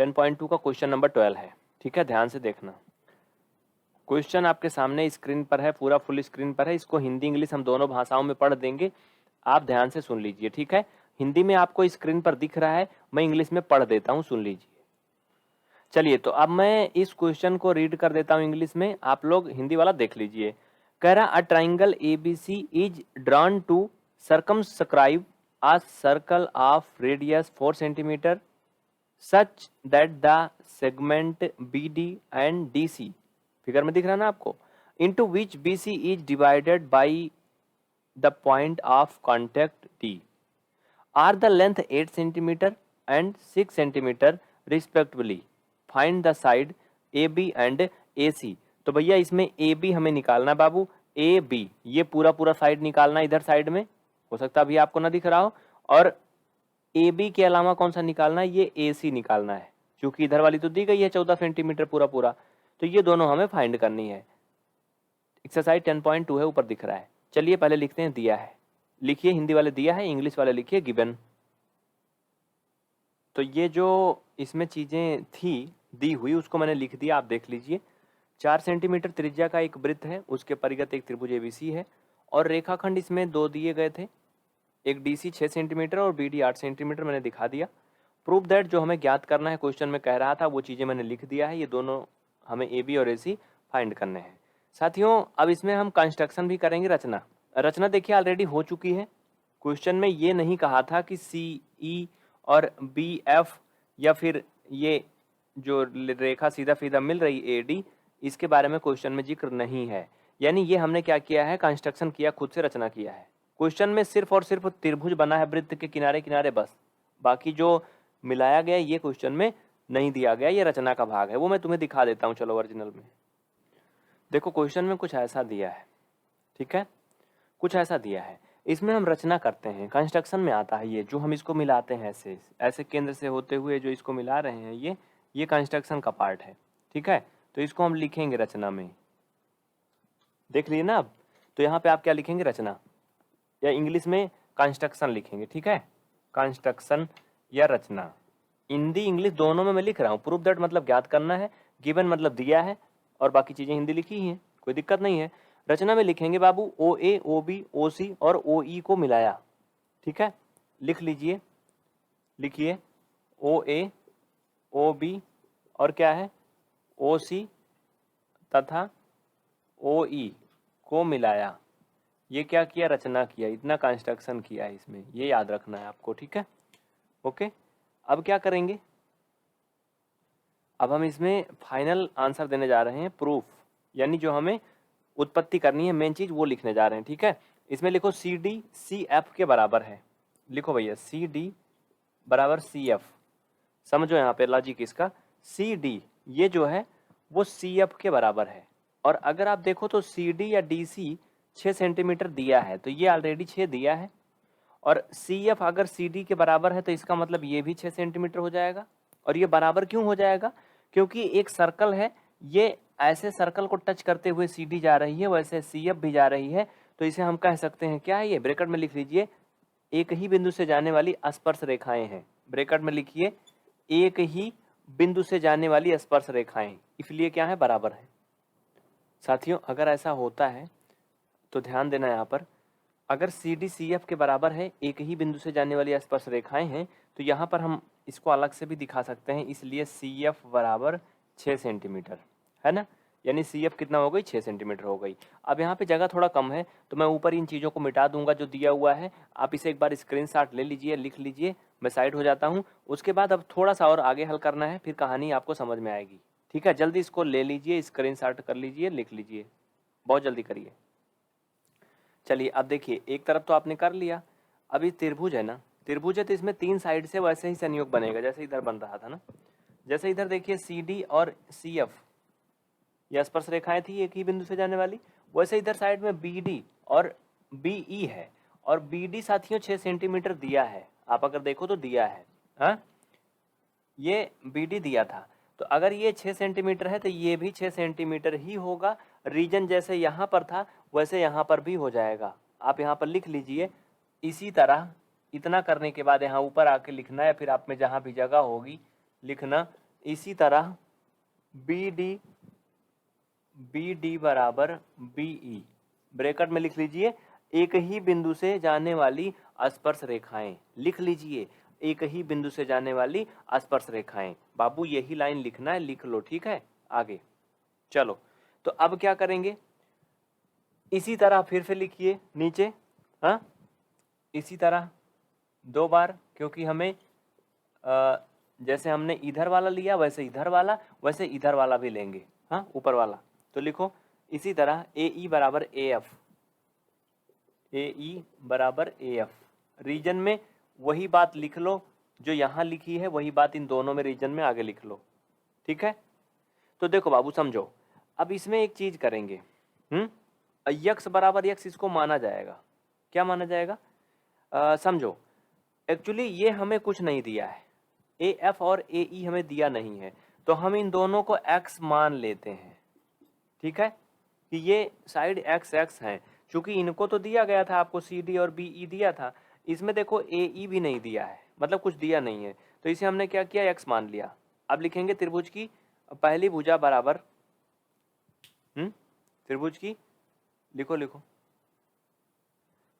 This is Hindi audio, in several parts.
10.2 का क्वेश्चन नंबर 12 है। ठीक है, ध्यान से देखना। क्वेश्चन आपके सामने स्क्रीन पर है, पूरा फुल स्क्रीन पर है। इसको हिंदी इंग्लिश हम दोनों भाषाओं में पढ़ देंगे, आप ध्यान से सुन लीजिए। ठीक है, हिंदी में आपको स्क्रीन पर दिख रहा है, मैं इंग्लिश में पढ़ देता हूँ, सुन लीजिए। चलिए, तो अब मैं इस क्वेश्चन को रीड कर देता हूँ इंग्लिश में, आप लोग हिंदी वाला देख लीजिए। कह रहा a triangle ABC is drawn to circumscribe a circle of radius 4 centimetre such that the segment BD and DC, figure में दिख रहा है ना आपको, into which BC is divided by the point of contact D are the length 8 centimetre and 6 centimetre respectively, find the side AB and AC। तो भैया इसमें AB हमें निकालना बाबू, AB ये पूरा पूरा साइड निकालना, इधर साइड में हो सकता है अभी आपको ना दिख रहा हो, और AB के अलावा कौन सा निकालना है, ये AC निकालना है, क्योंकि इधर वाली तो दी गई है 14 सेंटीमीटर पूरा पूरा, तो ये दोनों हमें फाइंड करनी है। एक्सरसाइज 10.2 है, ऊपर दिख रहा है। चलिए पहले लिखते हैं दिया है, लिखिए हिंदी वाले दिया है, इंग्लिश वाले लिखिए गिवन। तो ये जो इसमें चीज़ें थी दी हुई उसको मैंने लिख दिया, आप देख लीजिए। 4 सेंटीमीटर त्रिज्या का एक वृत्त है, उसके परिगत एक त्रिभुज ABC है, और रेखाखंड इसमें दो दिए गए थे, एक DC 6 सेंटीमीटर और BD 8 सेंटीमीटर, मैंने दिखा दिया। प्रूफ दैट जो हमें ज्ञात करना है, क्वेश्चन में कह रहा था वो चीज़ें मैंने लिख दिया है, ये दोनों हमें AB और AC फाइंड करने हैं। साथियों अब इसमें हम कंस्ट्रक्शन भी करेंगे, रचना। रचना देखिए ऑलरेडी हो चुकी है। क्वेश्चन में ये नहीं कहा था कि CE और BF या फिर ये जो रेखा सीधा सीधा मिल रही AD, इसके बारे में क्वेश्चन में जिक्र नहीं है। यानी ये हमने क्या किया है, कंस्ट्रक्शन किया, खुद से रचना किया है। क्वेश्चन में सिर्फ और सिर्फ त्रिभुज बना है वृत्त के किनारे किनारे बस, बाकी जो मिलाया गया ये क्वेश्चन में नहीं दिया गया, ये रचना का भाग है, वो मैं तुम्हें दिखा देता हूँ। चलो ओरिजिनल में देखो, क्वेश्चन में कुछ ऐसा दिया है, ठीक है, कुछ ऐसा दिया है, इसमें हम रचना करते हैं, कंस्ट्रक्शन में आता है ये, जो हम इसको मिलाते हैं ऐसे ऐसे केंद्र से होते हुए जो इसको मिला रहे हैं, ये कंस्ट्रक्शन का पार्ट है। ठीक है, तो इसको हम लिखेंगे रचना में, देख लिए ना अब। तो यहाँ पे आप क्या लिखेंगे, रचना, या इंग्लिश में कंस्ट्रक्शन लिखेंगे। ठीक है, कंस्ट्रक्शन या रचना, हिंदी इंग्लिश दोनों में मैं लिख रहा हूँ। प्रूफ दैट मतलब ज्ञात करना है, गिवन मतलब दिया है, और बाकी चीजें हिंदी लिखी ही हैं, कोई दिक्कत नहीं है। रचना में लिखेंगे बाबू OA OB OC और OE को मिलाया। ठीक है, लिख लीजिए, लिखिए OA OB और क्या है OC तथा OE को मिलाया, ये क्या किया, रचना किया, इतना कंस्ट्रक्शन किया है इसमें, ये याद रखना है आपको। ठीक है, ओके। अब क्या करेंगे, अब हम इसमें फाइनल आंसर देने जा रहे हैं, प्रूफ, यानी जो हमें उत्पत्ति करनी है मेन चीज, वो लिखने जा रहे हैं। ठीक है, इसमें लिखो CD CF के बराबर है, लिखो भैया CD बराबर CF, समझो यहाँ पे लॉजिक इसका। CD ये जो है वो CF के बराबर है, और अगर आप देखो तो CD या DC 6 सेंटीमीटर दिया है, तो ये ऑलरेडी 6 दिया है, और CF अगर CD के बराबर है तो इसका मतलब ये भी 6 सेंटीमीटर हो जाएगा। और ये बराबर क्यों हो जाएगा, क्योंकि एक सर्कल है, ये ऐसे सर्कल को टच करते हुए CD जा रही है, वैसे CF भी जा रही है, तो इसे हम कह सकते हैं क्या है, ये ब्रैकेट में लिख लीजिए, एक ही बिंदु से जाने वाली स्पर्श रेखाएं हैं। ब्रैकेट में लिखिए एक ही बिंदु से जाने वाली स्पर्श रेखाएं, इसलिए क्या है, बराबर है। साथियों अगर ऐसा होता है तो ध्यान देना, यहाँ पर अगर CD CF के बराबर है, एक ही बिंदु से जाने वाली स्पर्श रेखाएं हैं, तो यहाँ पर हम इसको अलग से भी दिखा सकते हैं, इसलिए CF बराबर 6 सेंटीमीटर है ना, यानी CF कितना हो गई, 6 सेंटीमीटर हो गई। अब यहाँ पे जगह थोड़ा कम है, तो मैं ऊपर इन चीज़ों को मिटा दूंगा जो दिया हुआ है, आप इसे एक बार स्क्रीनशॉट ले लीजिए, लिख लीजिए, मैं साइड हो जाता हूँ। उसके बाद अब थोड़ा सा और आगे हल करना है, फिर कहानी आपको समझ में आएगी। ठीक है, जल्दी इसको ले लीजिए, स्क्रीनशॉट कर लीजिए, लिख लीजिए, बहुत जल्दी करिए। चलिए अब देखिए, एक तरफ तो आपने कर लिया, अभी त्रिभुज है ना, त्रिभुज है तो इसमें 3 साइड से वैसे ही संयोग बनेगा जैसे इधर बन रहा था ना। जैसे इधर देखिए CD और CF ये स्पर्श रेखाएं थी एक ही बिंदु से जाने वाली, वैसे इधर साइड में BD और BE है, और BD साथियों 6 सेंटीमीटर दिया है, आप अगर देखो तो दिया है, हाँ ये BD दिया था, तो अगर ये 6 सेंटीमीटर है तो ये भी 6 सेंटीमीटर ही होगा। रीजन जैसे यहाँ पर था वैसे यहाँ पर भी हो जाएगा, आप यहाँ पर लिख लीजिए। इसी तरह इतना करने के बाद यहाँ ऊपर आके लिखना है, फिर आप में जहाँ भी जगह होगी लिखना इसी तरह बी डी बराबर BE, ब्रैकेट में लिख लीजिए एक ही बिंदु से जाने वाली स्पर्श रेखाएं, लिख लीजिए एक ही बिंदु से जाने वाली स्पर्श रेखाएं। बाबू यही लाइन लिखना है, लिख लो, ठीक है। आगे चलो, तो अब क्या करेंगे, इसी तरह फिर से लिखिए नीचे, हाँ इसी तरह 2 बार, क्योंकि हमें जैसे हमने इधर वाला लिया वैसे इधर वाला भी लेंगे, हाँ ऊपर वाला। तो लिखो इसी तरह AE बराबर AF, रीजन में वही बात लिख लो जो यहाँ लिखी है, वही बात इन दोनों में रीजन में आगे लिख लो, ठीक है। तो देखो बाबू समझो, अब इसमें एक चीज करेंगे, यक्स बराबर यक्स इसको माना जाएगा, क्या माना जाएगा, समझो एक्चुअली ये हमें कुछ नहीं दिया है, AF और AE हमें दिया नहीं है, तो हम इन दोनों को x मान लेते हैं, ठीक है, कि ये साइड x है। चूंकि इनको तो दिया गया था आपको CD और BE दिया था, इसमें देखो AE भी नहीं दिया है, मतलब कुछ दिया नहीं है, तो इसे हमने क्या किया, x मान लिया। अब लिखेंगे त्रिभुज की पहली भुजा बराबर, त्रिभुज की लिखो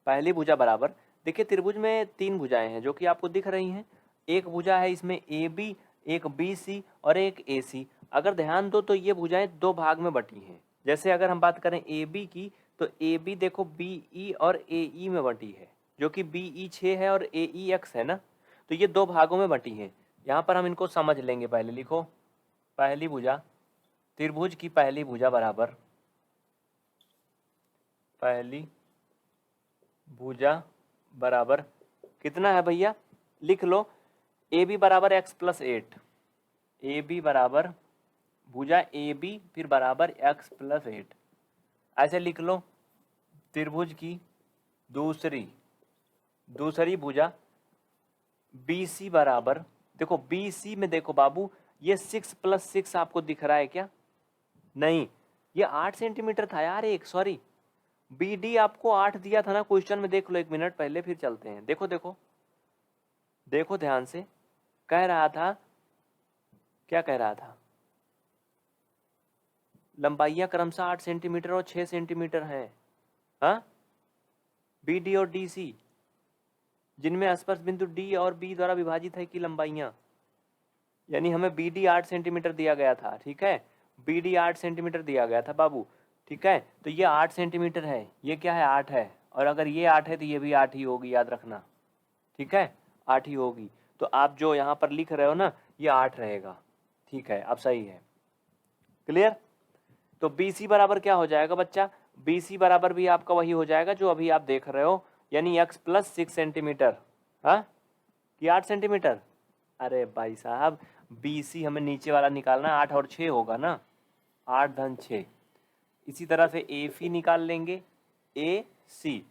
पहली भुजा बराबर, देखिए त्रिभुज में 3 भुजाएं हैं जो कि आपको दिख रही हैं। एक भुजा है इसमें AB, एक BC और एक AC। अगर ध्यान दो तो ये भुजाएं 2 भाग में बटी हैं। जैसे अगर हम बात करें AB की, तो AB देखो BE और AE में बटी है, जो कि BE 6 है और AE x है ना, तो ये 2 भागों में बटी हैं। यहाँ पर हम इनको समझ लेंगे, पहले लिखो पहली भुजा, त्रिभुज की पहली भुजा बराबर, पहली भुजा बराबर कितना है भैया, लिख लो AB बराबर x प्लस 8, AB बराबर भुजा AB फिर बराबर x प्लस 8, ऐसे लिख लो। त्रिभुज की दूसरी भुजा BC बराबर, देखो BC में देखो बाबू ये 6 प्लस 6 आपको दिख रहा है क्या, नहीं ये 8 सेंटीमीटर था यार, एक सॉरी, BD आपको 8 दिया था ना क्वेश्चन में, देख लो 1 मिनट पहले, फिर चलते हैं। देखो ध्यान से, कह रहा था, क्या कह रहा था, लंबाइयां क्रमशः 8 सेंटीमीटर और 6 सेंटीमीटर हैं, हाँ BD और DC, जिनमें स्पर्श बिंदु D और B द्वारा विभाजित है की लंबाइयां, यानी हमें BD 8 सेंटीमीटर दिया गया था, ठीक है, BD 8 सेंटीमीटर दिया गया था बाबू, ठीक है। तो ये 8 सेंटीमीटर है, ये क्या है 8 है, और अगर ये 8 है तो ये भी 8 ही होगी, याद रखना, ठीक है 8 ही होगी। तो आप जो यहाँ पर लिख रहे हो ना ये 8 रहेगा, ठीक है, अब सही है, क्लियर। तो BC बराबर क्या हो जाएगा बच्चा, BC बराबर भी आपका वही हो जाएगा जो अभी आप देख रहे हो, यानी x प्लस 6 सेंटीमीटर, हाँ कि 8 सेंटीमीटर, अरे भाई साहब BC हमें नीचे वाला निकालना है, 8 और 6 होगा ना, 8 धन 6। इसी तरह से AC निकाल लेंगे, AC,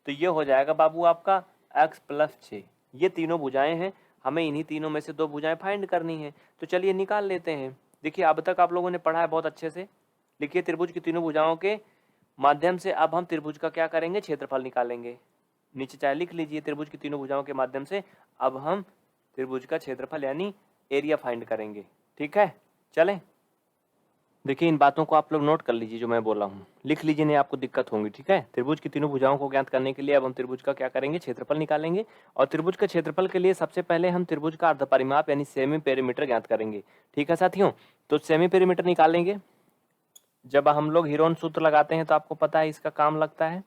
तो ये हो जाएगा बाबू आपका x प्लस 6। ये तीनों भुजाएं हैं, हमें इन्हीं तीनों में से 2 भुजाएं फाइंड करनी है, तो चलिए निकाल लेते हैं। देखिए अब तक आप लोगों ने पढ़ा है बहुत अच्छे से, लिखिए त्रिभुज की तीनों भुजाओं के माध्यम से अब हम त्रिभुज का क्या करेंगे, क्षेत्रफल निकालेंगे। नीचे चाहे लिख लीजिए, त्रिभुज की तीनों भुजाओं के माध्यम से अब हम त्रिभुज का क्षेत्रफल यानी एरिया फाइंड करेंगे, ठीक है। चलें, देखिए इन बातों को आप लोग नोट कर लीजिए, जो मैं बोला हूँ लिख लीजिए, नहीं आपको दिक्कत होगी, ठीक है। त्रिभुज की तीनों भुजाओं को ज्ञात करने के लिए अब हम त्रिभुज का क्या करेंगे, क्षेत्रफल निकालेंगे। और त्रिभुज का क्षेत्रफल के लिए सबसे पहले हम त्रिभुज का अर्धपरिमाप यानी सेमी पेरीमीटर ज्ञात करेंगे, ठीक है साथियों। तो सेमी पेरीमीटर निकालेंगे, जब हम लोग हीरोन सूत्र लगाते हैं तो आपको पता है इसका काम लगता है,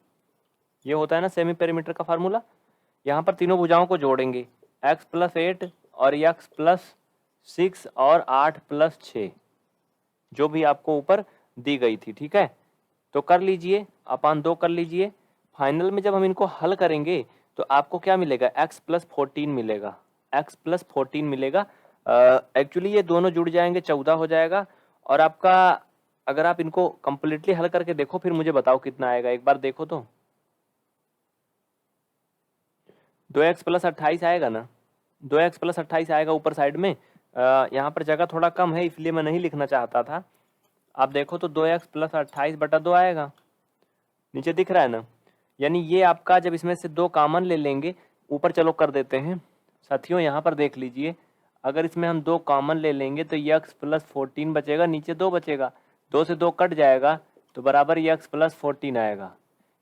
ये होता है ना सेमी पेरीमीटर का फार्मूला। यहाँ पर तीनों भुजाओं को जोड़ेंगे, x प्लस 8 और x प्लस 6 और 8 प्लस 6, जो भी आपको ऊपर दी गई थी, ठीक है। तो कर लीजिए, अपान 2 कर लीजिए। फाइनल में जब हम इनको हल करेंगे तो आपको क्या मिलेगा, x प्लस 14 मिलेगा, x प्लस 14 मिलेगा। एक्चुअली ये दोनों जुड़ जाएंगे, 14 हो जाएगा। और आपका अगर आप इनको कंप्लीटली हल करके देखो फिर मुझे बताओ कितना आएगा, एक बार देखो तो 2x प्लस 28 आएगा ना, 2x प्लस 28 आएगा ऊपर साइड में। यहाँ पर जगह थोड़ा कम है इसलिए मैं नहीं लिखना चाहता था, आप देखो तो 2x प्लस 28 बटा 2 आएगा, नीचे दिख रहा है ना। यानी ये आपका जब इसमें से 2 कॉमन ले लेंगे, ऊपर चलो कर देते हैं साथियों, यहाँ पर देख लीजिए अगर इसमें हम 2 कॉमन ले लेंगे तो यक्स प्लस 14 बचेगा, नीचे 2 बचेगा, 2 से 2 कट जाएगा तो बराबर यक्स प्लस 14 आएगा।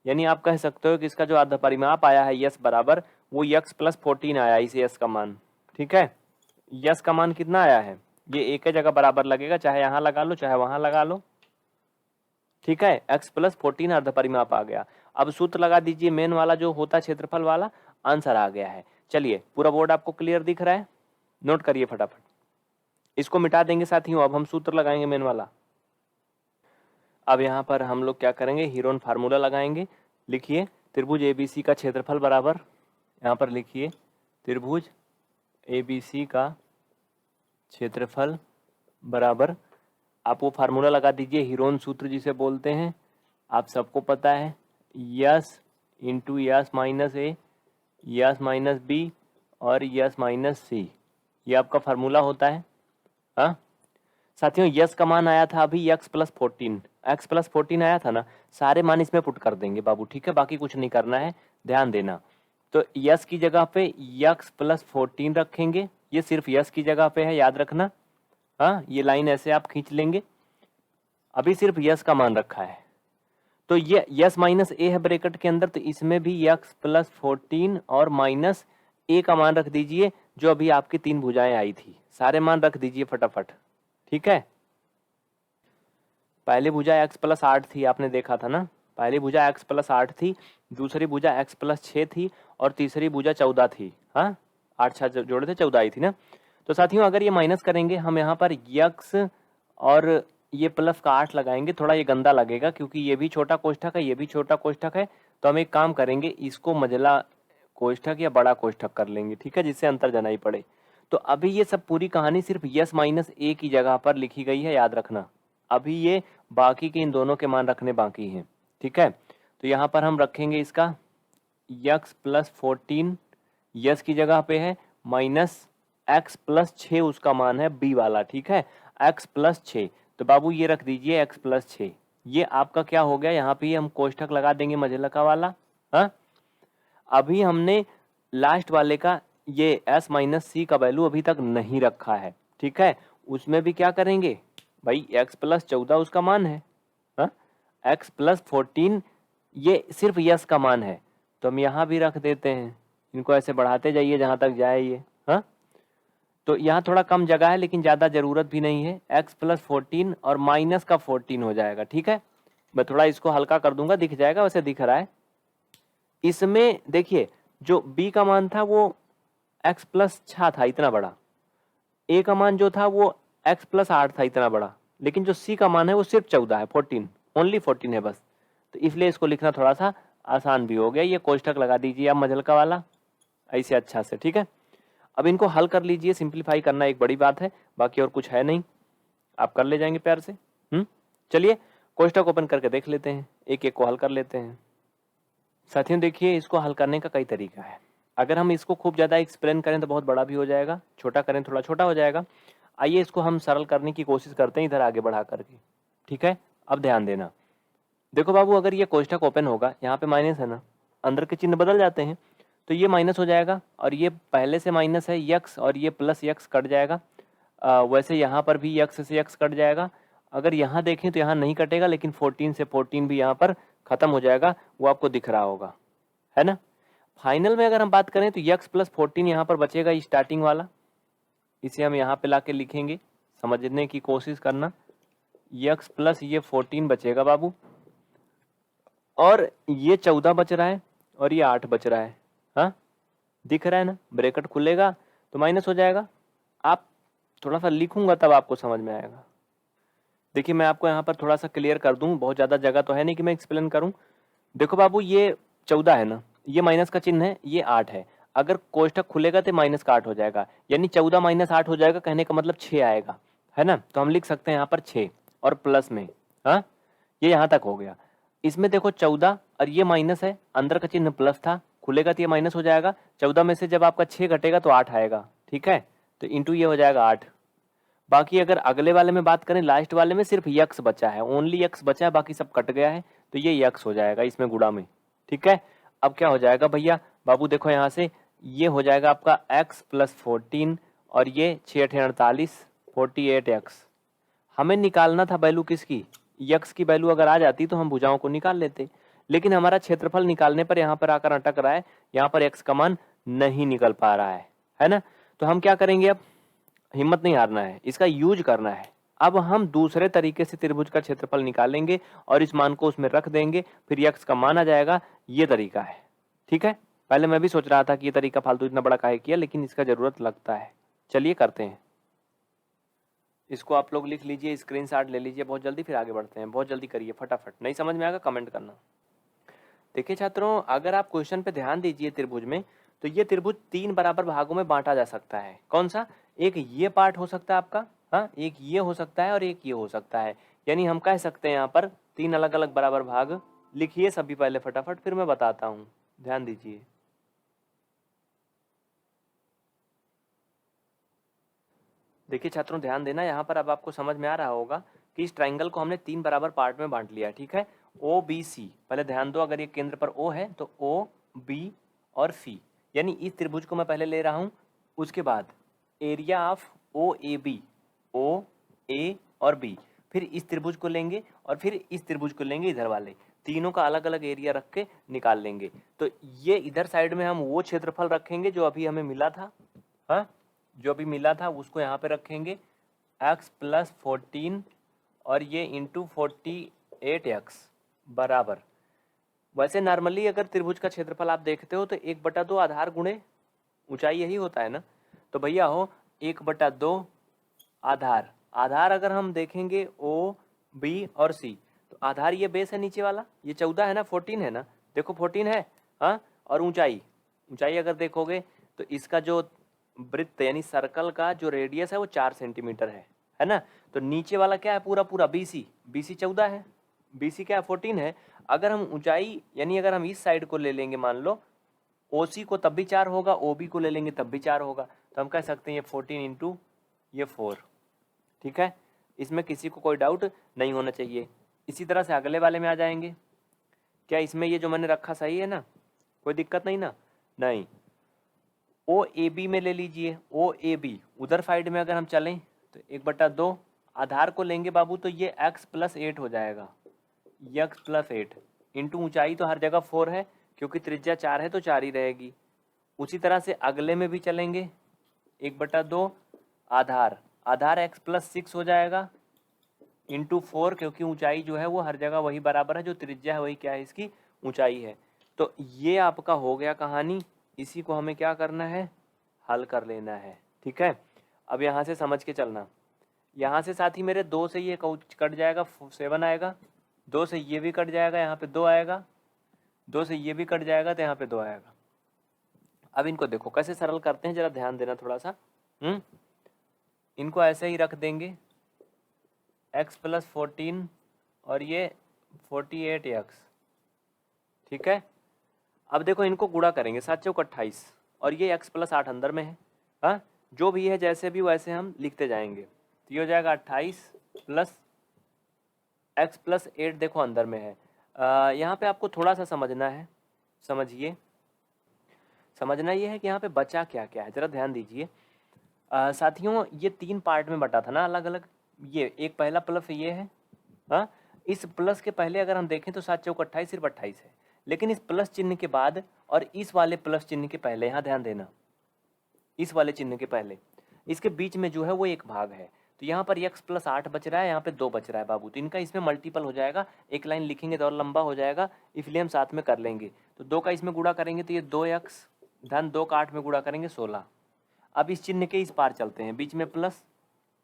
यानी आप कह सकते हो कि इसका जो आधा परिमाप आया है यस बराबर, वो यक्स प्लस 14 आया, इस यस का मान। ठीक है, यस का मान कितना आया है, ये एक ही जगह बराबर लगेगा, चाहे यहाँ लगा लो चाहे वहां लगा लो। ठीक है, x प्लस 14 अर्ध परिमाप आ गया। अब सूत्र लगा दीजिए, मेन वाला जो होता है क्षेत्रफल वाला, आंसर आ गया है। चलिए, पूरा बोर्ड आपको क्लियर दिख रहा है, नोट करिए फटाफट। इसको मिटा देंगे साथियों, अब हम सूत्र लगाएंगे मेन वाला। अब यहाँ पर हम लोग क्या करेंगे, हीरोन फार्मूला लगाएंगे। लिखिए, त्रिभुज एबीसी का क्षेत्रफल बराबर, यहाँ पर लिखिए त्रिभुज एबीसी का क्षेत्रफल बराबर, आप वो फार्मूला लगा दीजिए, हीरोन सूत्र जिसे बोलते हैं, आप सबको पता है, यस इंटू यस माइनस ए, यस माइनस बी और यस माइनस सी, ये आपका फार्मूला होता है। हाँ साथियों, यस का मान आया था अभी एक्स प्लस 14, एक्स प्लस 14 आया था ना, सारे मान इसमें पुट कर देंगे बाबू। ठीक है, बाकी कुछ नहीं करना है, ध्यान देना। तो यस की जगह पे एक्स प्लस 14 रखेंगे, ये सिर्फ यस की जगह पे है, याद रखना। हाँ, ये लाइन ऐसे आप खींच लेंगे, अभी सिर्फ यस का मान रखा है। तो ये यस माइनस ए है ब्रैकेट के अंदर, तो इसमें भी एक्स प्लस 14 और माइनस ए का मान रख दीजिए, जो अभी आपकी 3 भुजाएं आई थी, सारे मान रख दीजिए फटाफट। ठीक है, पहली भुजा एक्स प्लस 8 थी, आपने देखा था ना, पहली भुजा एक्स प्लस 8 थी, दूसरी भुजा एक्स प्लस 6 थी और तीसरी भुजा 14 थी। हाँ, 8 6 जोड़े थे, 14 आई थी ना। तो साथियों, अगर ये माइनस करेंगे हम यहाँ पर यक्स और ये प्लस का 8 लगाएंगे, थोड़ा ये गंदा लगेगा क्योंकि ये भी छोटा कोष्ठक है, ये भी छोटा कोष्ठक है। तो हम एक काम करेंगे, इसको मझला कोष्ठक या बड़ा कोष्ठक कर लेंगे, ठीक है, जिससे अंतर जनाई पड़े। तो अभी ये सब पूरी कहानी सिर्फ यस माइनस ए की जगह पर लिखी गई है, याद रखना। अभी ये बाकी के इन दोनों के मान रखने बाकी हैं। ठीक है, तो यहाँ पर हम रखेंगे इसका यक्स प्लस 14 यस की जगह पे है, माइनस एक्स प्लस 6 उसका मान है बी वाला। ठीक है, एक्स प्लस 6, तो बाबू ये रख दीजिए एक्स प्लस 6। ये आपका क्या हो गया, यहाँ पे हम कोष्ठक लगा देंगे मझलका वाला। हाँ, अभी हमने लास्ट वाले का ये एस माइनस सी का वैल्यू अभी तक नहीं रखा है। ठीक है, उसमें भी क्या करेंगे भाई, एक्स प्लस 14 उसका मान है, हाँ, एक्स प्लस 14 ये सिर्फ यस का मान है, तो हम यहाँ भी रख देते हैं। इनको ऐसे बढ़ाते जाइए जहाँ तक जाए ये। हाँ, तो यहाँ थोड़ा कम जगह है लेकिन ज़्यादा ज़रूरत भी नहीं है, एक्स प्लस 14 और माइनस का 14 हो जाएगा। ठीक है, मैं थोड़ा इसको हल्का कर दूंगा, दिख जाएगा, वैसे दिख रहा है। इसमें देखिए, जो बी का मान था वो एक्स प्लस 6 था, इतना बड़ा, ए का मान जो था वो एक्स प्लस 8 था, इतना बड़ा, लेकिन जो सी का मान है वो सिर्फ 14 है, 14, ओनली 14 है बस। तो इसलिए इसको लिखना थोड़ा सा आसान भी हो गया। ये कोष्ठक लगा दीजिए आप मझलका वाला ऐसे अच्छा से। ठीक है, अब इनको हल कर लीजिए, सिंप्लीफाई करना एक बड़ी बात है, बाकी और कुछ है नहीं, आप कर ले जाएंगे प्यार से। चलिए कोष्ठक ओपन करके देख लेते हैं, एक एक को हल कर लेते हैं। साथियों देखिए, इसको हल करने का कई तरीका है। अगर हम इसको खूब ज़्यादा एक्सप्लेन करें तो बहुत बड़ा भी हो जाएगा, छोटा करें थोड़ा छोटा हो जाएगा। आइए इसको हम सरल करने की कोशिश करते हैं, इधर आगे बढ़ा करके। ठीक है, अब ध्यान देना, देखो बाबू, अगर ये कोष्ठक ओपन होगा, यहाँ पे माइनस है ना, अंदर के चिन्ह बदल जाते हैं, तो ये माइनस हो जाएगा और ये पहले से माइनस है यक्स, और ये प्लस यक्स कट जाएगा। वैसे यहाँ पर भी यक्स से यक्स कट जाएगा। अगर यहाँ देखें तो यहाँ नहीं कटेगा, लेकिन 14 से 14 भी यहाँ पर खत्म हो जाएगा, वो आपको दिख रहा होगा, है ना। फाइनल में अगर हम बात करें तो यक्स प्लस 14 यहाँ पर बचेगा, स्टार्टिंग वाला, इसे हम यहाँ पे लाके लिखेंगे, समझने की कोशिश करना। यक्स प्लस ये 14 बचेगा बाबू, और ये 14 बच रहा है और ये 8 बच रहा है। हाँ, दिख रहा है ना, ब्रैकेट खुलेगा तो माइनस हो जाएगा। आप थोड़ा सा लिखूंगा तब आपको समझ में आएगा। देखिए, मैं आपको यहाँ पर थोड़ा सा क्लियर कर दूं, बहुत ज़्यादा जगह तो है नहीं कि मैं एक्सप्लेन करूं। देखो बाबू, ये 14 है ना, ये माइनस का चिन्ह है, ये 8 है। अगर कोष्ठक खुलेगा तो माइनस का 8 हो जाएगा, यानी 14 माइनस 8 हो जाएगा, कहने का मतलब 6 आएगा, है ना। तो हम लिख सकते हैं यहाँ पर 6 और प्लस में, हाँ, ये यहाँ तक हो गया। इसमें देखो 14 और ये माइनस है, अंदर का चिन्ह प्लस था, खुलेगा तो ये माइनस हो जाएगा। 14 में से जब आपका 6 घटेगा तो 8 आएगा। ठीक है, तो इंटू ये हो जाएगा 8। बाकी अगर अगले वाले में बात करें, लास्ट वाले में सिर्फ यक्स बचा है, ओनली यक्स बचा है, बाकी सब कट गया है, तो ये यक्स हो जाएगा इसमें गुणा में। ठीक है, अब क्या हो जाएगा भैया बाबू, देखो यहाँ से ये हो जाएगा आपका x प्लस 14 और ये 6×8 = 48x। हमें निकालना था वैल्यू किसकी, यक्स की वैल्यू अगर आ जाती तो हम भुजाओं को निकाल लेते, लेकिन हमारा क्षेत्रफल निकालने पर यहाँ पर आकर अटक रहा है, यहाँ पर एक्स का मान नहीं निकल पा रहा है ना। तो हम क्या करेंगे, अब हिम्मत नहीं हारना है, इसका यूज करना है। अब हम दूसरे तरीके से त्रिभुज का क्षेत्रफल निकालेंगे और इस मान को उसमें रख देंगे, फिर यक्स का मान आ जाएगा। ये तरीका है, ठीक है। पहले मैं भी सोच रहा था कि ये तरीका फालतू इतना बड़ा काहे किया, लेकिन इसका जरूरत लगता है। चलिए करते हैं। इसको आप लोग लिख लीजिए, स्क्रीनशॉट ले लीजिए बहुत जल्दी, फिर आगे बढ़ते हैं। बहुत जल्दी करिए फटाफट, नहीं समझ में आएगा कमेंट करना। देखिए छात्रों, अगर आप क्वेश्चन पे ध्यान दीजिए त्रिभुज में, तो ये त्रिभुज 3 बराबर भागों में बांटा जा सकता है। कौन सा, एक ये पार्ट हो सकता है आपका, हाँ, एक ये हो सकता है और एक ये हो सकता है। यानी हम कह सकते हैं यहाँ पर 3 अलग अलग बराबर भाग। लिखिए सभी पहले फटाफट, फिर मैं बताता हूँ, ध्यान दीजिए। देखिए छात्रों ध्यान देना, यहाँ पर अब आपको समझ में आ रहा होगा कि इस ट्राइंगल को हमने 3 बराबर पार्ट में बांट लिया, ठीक है। ओ बी सी, पहले ध्यान दो, अगर ये केंद्र पर O है तो O, B और C, यानी इस त्रिभुज को मैं पहले ले रहा हूँ। उसके बाद area of OAB, O, A और B, फिर इस त्रिभुज को लेंगे और फिर इस त्रिभुज को लेंगे, इधर वाले तीनों का अलग अलग एरिया रख के निकाल लेंगे। तो ये इधर साइड में हम वो क्षेत्रफल रखेंगे जो अभी हमें मिला था, हाँ, जो भी मिला था उसको यहाँ पे रखेंगे, x + 14 और ये इंटू 48x बराबर। वैसे नॉर्मली अगर त्रिभुज का क्षेत्रफल आप देखते हो तो 1/2 आधार गुणे ऊंचाई यही होता है ना। तो भैया हो 1/2 आधार, आधार अगर हम देखेंगे O, B और C, तो आधार ये बेस है नीचे वाला, ये 14 है ना, 14 है ना, देखो 14 है, हाँ। और ऊंचाई, ऊंचाई अगर देखोगे तो इसका जो वृत्त यानी सर्कल का जो रेडियस है वो 4 सेंटीमीटर है ना। तो नीचे वाला क्या है, पूरा पूरा BC, BC 14 है, BC क्या है, 14 है। अगर हम ऊंचाई यानी अगर हम इस साइड को ले लेंगे, मान लो OC को तब भी 4 होगा, OB को ले लेंगे तब भी 4 होगा, तो हम कह सकते हैं ये 14 इंटू ये 4, ठीक है। इसमें किसी को कोई डाउट नहीं होना चाहिए। इसी तरह से अगले वाले में आ जाएंगे। क्या इसमें ये जो मैंने रखा सही है ना, कोई दिक्कत नहीं ना, नहीं। OAB में ले लीजिए, OAB उधर साइड में अगर हम चलें तो 1/2 आधार को लेंगे बाबू, तो ये x + 8 हो जाएगा, x + 8 इंटू ऊंचाई तो हर जगह 4 है क्योंकि त्रिज्या 4 है तो 4 ही रहेगी। उसी तरह से अगले में भी चलेंगे, 1/2 आधार, आधार x + 6 हो जाएगा इंटू 4, क्योंकि ऊंचाई जो है वो हर जगह वही बराबर है, जो त्रिज्या है वही क्या है, इसकी ऊंचाई है। तो ये आपका हो गया कहानी, इसी को हमें क्या करना है, हल कर लेना है, ठीक है। अब यहाँ से समझ के चलना, यहाँ से साथी मेरे 2 से ये कट जाएगा, 7 आएगा, 2 से ये भी कट जाएगा, यहाँ पे 2 आएगा, 2 से ये भी कट जाएगा तो यहाँ पे 2 आएगा। अब इनको देखो कैसे सरल करते हैं, जरा ध्यान देना थोड़ा सा। इनको ऐसे ही रख देंगे, x + 14 और ये 48x, ठीक है। अब देखो इनको गुणा करेंगे, 7 × 28 और ये x + 8 अंदर में है, हाँ, जो भी है जैसे भी वैसे हम लिखते जाएंगे। तो ये हो जाएगा 28 + x + 8, देखो अंदर में है। यहाँ पे आपको थोड़ा सा समझना है, समझिए, समझना ये है कि यहाँ पे बचा क्या क्या है, जरा ध्यान दीजिए। साथियों ये 3 पार्ट में बटा था ना अलग अलग, ये एक पहला प्लस ये है, हाँ। इस प्लस के पहले अगर हम देखें तो 7 × 4 = 28, सिर्फ 28 है, लेकिन इस प्लस चिन्ह के बाद और इस वाले प्लस चिन्ह के पहले, यहाँ ध्यान देना, इस वाले चिन्ह के पहले इसके बीच में जो है वो एक भाग है, तो यहाँ पर x + 8 बच रहा है, यहाँ पे 2 बच रहा है बाबू, तो इनका इसमें मल्टीपल हो जाएगा, एक लाइन लिखेंगे तो और लंबा हो जाएगा, इसलिए हम साथ में कर लेंगे। तो 2 का इसमें गुणा करेंगे तो ये 2x धन 2 का 8 में गुणा करेंगे 16। अब इस चिन्ह के इस पार चलते हैं, बीच में प्लस,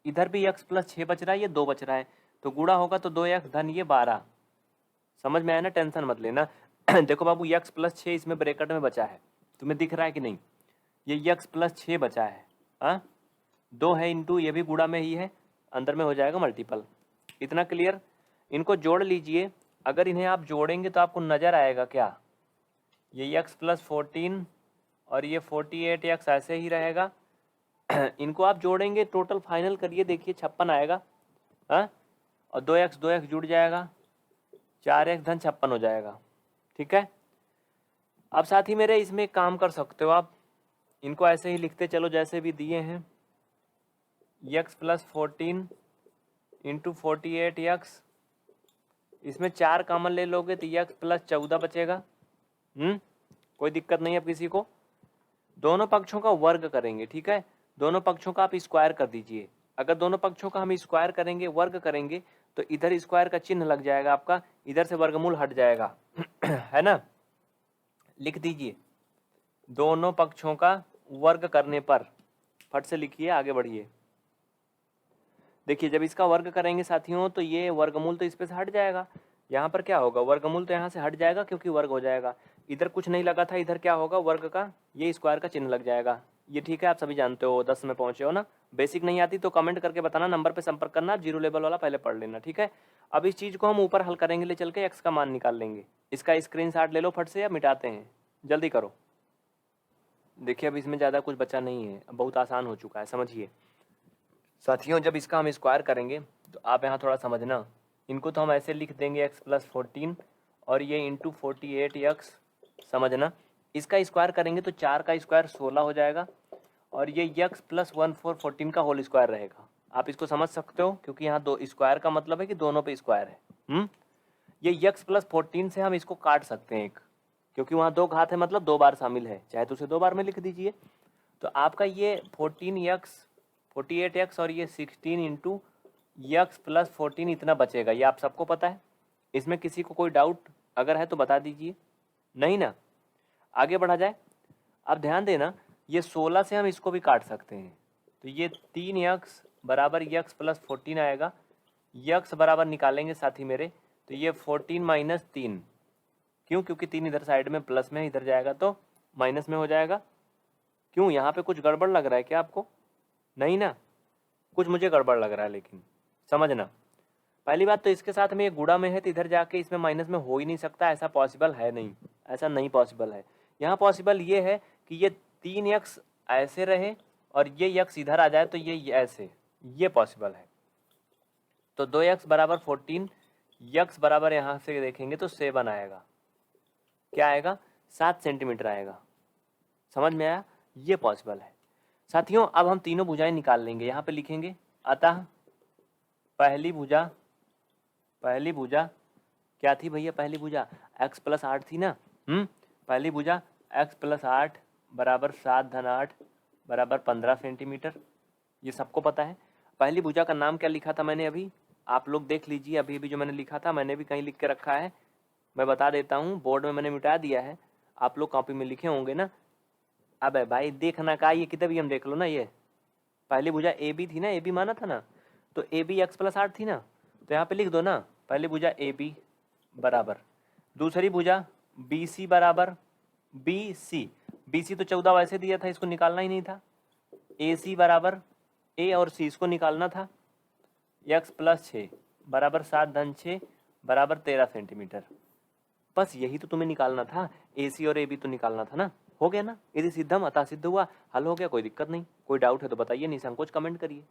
इधर भी x + 6 बच रहा है, ये 2 बच रहा है, तो गुणा होगा तो 2x धन ये 12। समझ में आया ना, टेंशन मत लेना। देखो बाबू x + 6 इसमें ब्रैकेट में बचा है, तुम्हें दिख रहा है कि नहीं, ये x + 6 बचा है, हाँ, 2 है इंटू ये भी गुणा में ही है, अंदर में हो जाएगा मल्टीपल। इतना क्लियर। इनको जोड़ लीजिए, अगर इन्हें आप जोड़ेंगे तो आपको नजर आएगा क्या, ये x + 14 और ये 48x ऐसे ही रहेगा। इनको आप जोड़ेंगे, टोटल फाइनल करिए, देखिए 56 आएगा, हाँ, और 2x जुड़ जाएगा, 4x धन 56 हो जाएगा, ठीक है। अब साथ ही मेरे इसमें एक काम कर सकते हो आप, इनको ऐसे ही लिखते चलो जैसे भी दिए हैं, यक्स प्लस 14 इंटू 48 यक्स, इसमें 4 कॉमन ले लोगे तो यक्स प्लस 14 बचेगा। कोई दिक्कत नहीं है अब किसी को। दोनों पक्षों का वर्ग करेंगे, ठीक है, दोनों पक्षों का आप स्क्वायर कर दीजिए। अगर दोनों पक्षों का हम स्क्वायर करेंगे, वर्ग करेंगे, तो इधर स्क्वायर का चिन्ह लग जाएगा आपका, इधर से वर्गमूल हट जाएगा है ना। लिख दीजिए, दोनों पक्षों का वर्ग करने पर, फट से लिखिए, आगे बढ़िए। देखिए जब इसका वर्ग करेंगे साथियों तो ये वर्गमूल तो इस पे से हट जाएगा, यहाँ पर क्या होगा, वर्गमूल तो यहाँ से हट जाएगा क्योंकि वर्ग हो जाएगा। इधर कुछ नहीं लगा था, इधर क्या होगा, वर्ग का ये स्क्वायर का चिन्ह लग जाएगा। ये ठीक है, आप सभी जानते हो, 10 में पहुंचे हो ना। बेसिक नहीं आती तो कमेंट करके बताना, नंबर पे संपर्क करना, जीरो लेवल वाला पहले पढ़ लेना, ठीक है। अब इस चीज़ को हम ऊपर हल करेंगे, ले चल के एक्स का मान निकाल लेंगे। इसका स्क्रीनशॉट ले लो फट से, या मिटाते हैं, जल्दी करो। देखिए अब इसमें ज़्यादा कुछ बचा नहीं है, अब बहुत आसान हो चुका है, समझिए साथियों। जब इसका हम स्क्वायर करेंगे तो आप यहाँ थोड़ा समझना, इनको तो हम ऐसे लिख देंगे एक्स प्लस 14 और ये इंटू 48 यक्स, समझना। इसका स्क्वायर करेंगे तो 4 का स्क्वायर 16 हो जाएगा, और ये यक्स प्लस 14 का होल स्क्वायर रहेगा। आप इसको समझ सकते हो क्योंकि यहाँ दो स्क्वायर का मतलब है कि दोनों पे स्क्वायर है। ये यक्स प्लस 14 से हम इसको काट सकते हैं एक, क्योंकि वहाँ 2 घात है मतलब 2 बार शामिल है, चाहे तो उसे 2 बार में लिख दीजिए। तो आपका ये 14 यक्स 48 यक्स और ये 16 इंटू यक्स प्लस 14 इतना बचेगा, ये आप सबको पता है। इसमें किसी को कोई डाउट अगर है तो बता दीजिए, नहीं ना। आगे बढ़ा जाए। अब ध्यान देना, ये 16 से हम इसको भी काट सकते हैं, तो ये 3 यक्स बराबर यक्स प्लस 14 आएगा। यक्स बराबर निकालेंगे साथी मेरे, तो ये 14 माइनस 3, क्यों, क्योंकि 3 इधर साइड में प्लस में, इधर जाएगा तो माइनस में हो जाएगा। क्यों, यहाँ पे कुछ गड़बड़ लग रहा है क्या आपको, नहीं ना, कुछ मुझे गड़बड़ लग रहा है, लेकिन समझना। पहली बात तो इसके साथ में ये गुणा में है तो इधर जाके इसमें माइनस में हो ही नहीं सकता, ऐसा पॉसिबल है नहीं, ऐसा नहीं पॉसिबल है। यहाँ पॉसिबल ये है कि ये 3 यक्स ऐसे रहे और ये यक्स इधर आ जाए, तो ये ऐसे, ये पॉसिबल है। तो 2 यक्स बराबर 14, यक्स बराबर यहाँ से देखेंगे तो 7 आएगा, क्या आएगा, 7 सेंटीमीटर आएगा। समझ में आया, ये पॉसिबल है साथियों। अब हम तीनों भुजाएं निकाल लेंगे, यहाँ पे लिखेंगे, अतः पहली भुजा क्या थी भैया, पहली भुजा x प्लस 8 थी ना। पहली भुजा x प्लस 8 बराबर 7 धन 8 बराबर 15 सेंटीमीटर, ये सबको पता है। पहली भुजा का नाम क्या लिखा था मैंने अभी, आप लोग देख लीजिए, अभी अभी जो मैंने लिखा था, मैंने भी कहीं लिख के रखा है, मैं बता देता हूँ, बोर्ड में मैंने मिटा दिया है, आप लोग कॉपी में लिखे होंगे ना। अबे भाई देखना का, ये कितना भी हम देख लो ना, ये पहली भुजा ए बी थी ना, ए बी माना था ना, तो ए बी एक्स प्लस 8 थी ना, तो यहाँ पे लिख दो ना, पहली भुजा ए बी बराबर, दूसरी भुजा बी सी बराबर बी सी तो 14 वैसे दिया था, इसको निकालना ही नहीं था। ए सी बराबर ए और सी इसको निकालना था, एक्स प्लस 6 बराबर 7 धन 6 बराबर 13 सेंटीमीटर, बस यही तो तुम्हें निकालना था, ए सी और ए बी तो निकालना था ना। हो गया ना, यदि सिद्धम अतः सिद्ध हुआ, हल हो गया, कोई दिक्कत नहीं। कोई डाउट है तो बताइए, निसंकोच कमेंट करिए,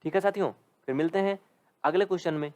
ठीक है साथियों। फिर मिलते हैं अगले क्वेश्चन में।